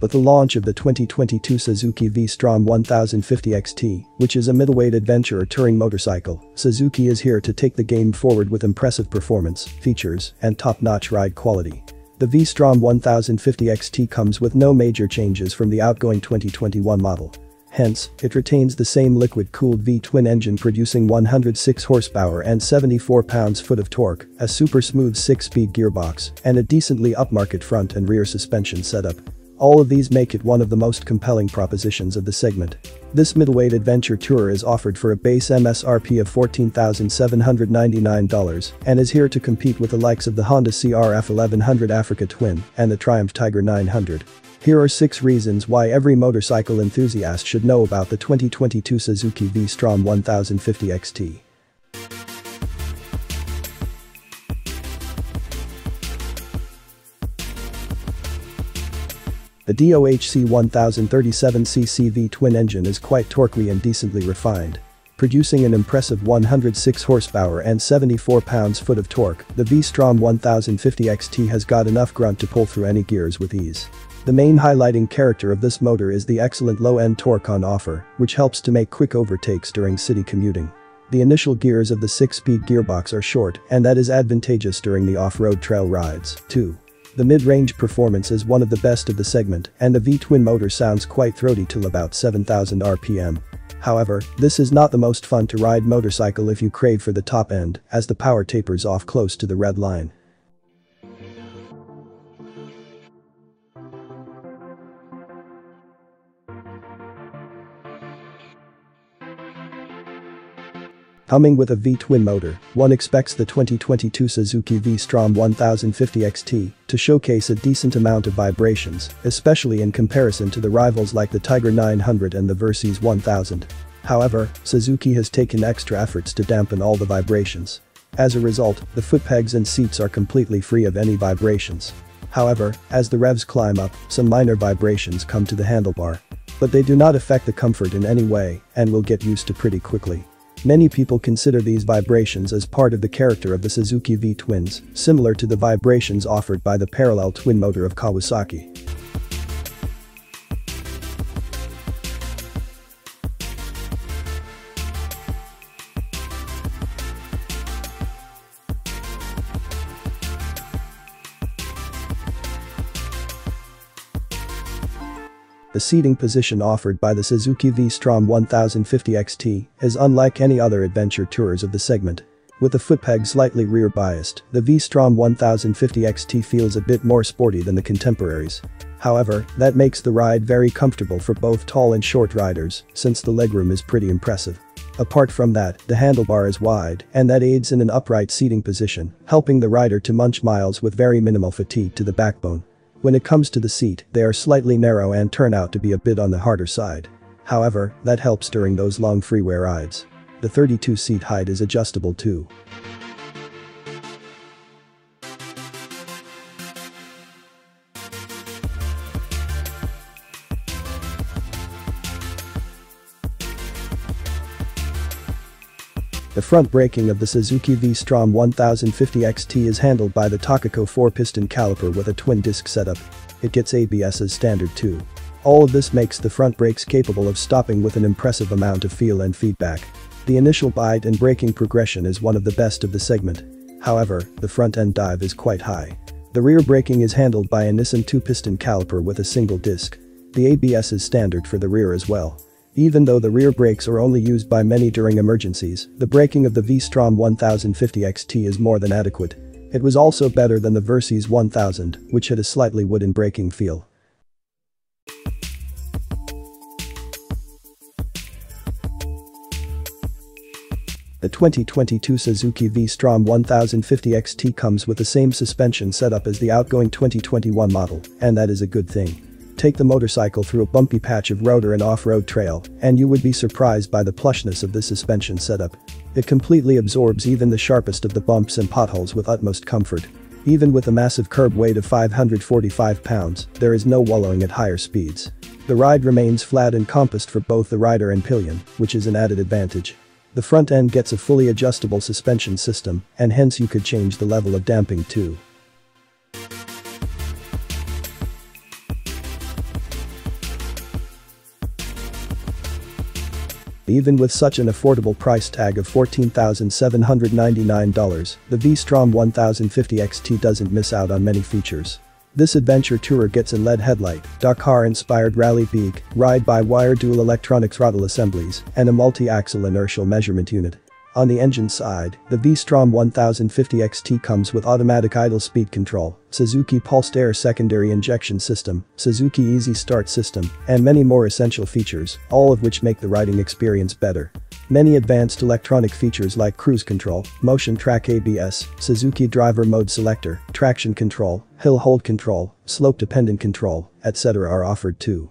But the launch of the 2022 Suzuki V-Strom 1050Xt, which is a middleweight adventure touring motorcycle, Suzuki is here to take the game forward with impressive performance, features, and top-notch ride quality. The V-Strom 1050Xt comes with no major changes from the outgoing 2021 model. Hence, it retains the same liquid-cooled V-twin engine producing 106 horsepower and 74 pounds-foot of torque, a super smooth 6-speed gearbox, and a decently upmarket front and rear suspension setup. All of these make it one of the most compelling propositions of the segment. This middleweight adventure tourer is offered for a base MSRP of $14,799 and is here to compete with the likes of the Honda CR-F 1100 Africa Twin and the Triumph Tiger 900. Here are 6 reasons why every motorcycle enthusiast should know about the 2022 Suzuki V-Strom 1050Xt. The DOHC 1037cc V-twin engine is quite torquey and decently refined. Producing an impressive 106 horsepower and 74 pounds-foot of torque, the V-Strom 1050Xt has got enough grunt to pull through any gears with ease. The main highlighting character of this motor is the excellent low-end torque on offer, which helps to make quick overtakes during city commuting. The initial gears of the 6-speed gearbox are short, and that is advantageous during the off-road trail rides, too. The mid-range performance is one of the best of the segment, and the V-twin motor sounds quite throaty till about 7,000 RPM. However, this is not the most fun to ride motorcycle if you crave for the top end, as the power tapers off close to the red line. Coming with a V-twin motor, one expects the 2022 Suzuki V-Strom 1050Xt to showcase a decent amount of vibrations, especially in comparison to the rivals like the Tiger 900 and the Versys 1000. However, Suzuki has taken extra efforts to dampen all the vibrations. As a result, the foot pegs and seats are completely free of any vibrations. However, as the revs climb up, some minor vibrations come to the handlebar. But they do not affect the comfort in any way and will get used to pretty quickly. Many people consider these vibrations as part of the character of the Suzuki V-twins, similar to the vibrations offered by the parallel twin motor of Kawasaki. The seating position offered by the Suzuki V-Strom 1050Xt is unlike any other adventure tourers of the segment. With the footpeg slightly rear-biased, the V-Strom 1050Xt feels a bit more sporty than the contemporaries. However, that makes the ride very comfortable for both tall and short riders, since the legroom is pretty impressive. Apart from that, the handlebar is wide, and that aids in an upright seating position, helping the rider to munch miles with very minimal fatigue to the backbone. When it comes to the seat, they are slightly narrow and turn out to be a bit on the harder side. However, that helps during those long freeway rides. The 32-seat height is adjustable too. The front braking of the Suzuki V-Strom 1050Xt is handled by the Takako 4-piston caliper with a twin-disc setup. It gets ABS as standard too. All of this makes the front brakes capable of stopping with an impressive amount of feel and feedback. The initial bite and braking progression is one of the best of the segment. However, the front-end dive is quite high. The rear braking is handled by a Nissan 2-piston caliper with a single disc. The ABS is standard for the rear as well. Even though the rear brakes are only used by many during emergencies, the braking of the V-Strom 1050Xt is more than adequate. It was also better than the Versys 1000, which had a slightly wooden braking feel. The 2022 Suzuki V-Strom 1050Xt comes with the same suspension setup as the outgoing 2021 model, and that is a good thing. Take the motorcycle through a bumpy patch of road and off-road trail, and you would be surprised by the plushness of the suspension setup. It completely absorbs even the sharpest of the bumps and potholes with utmost comfort. Even with a massive curb weight of 545 pounds, there is no wallowing at higher speeds. The ride remains flat and compassed for both the rider and pillion, which is an added advantage. The front end gets a fully adjustable suspension system, and hence you could change the level of damping too. Even with such an affordable price tag of $14,799, the V-Strom 1050Xt doesn't miss out on many features. This adventure tourer gets a LED headlight, Dakar-inspired rally beak, ride-by-wire dual electronic throttle assemblies, and a multi-axle inertial measurement unit. On the engine side, the V-Strom 1050Xt comes with automatic idle speed control, Suzuki pulsed air secondary injection system, Suzuki easy start system, and many more essential features, all of which make the riding experience better. Many advanced electronic features like cruise control, motion track ABS, Suzuki driver mode selector, traction control, hill hold control, slope dependent control, etc. are offered too.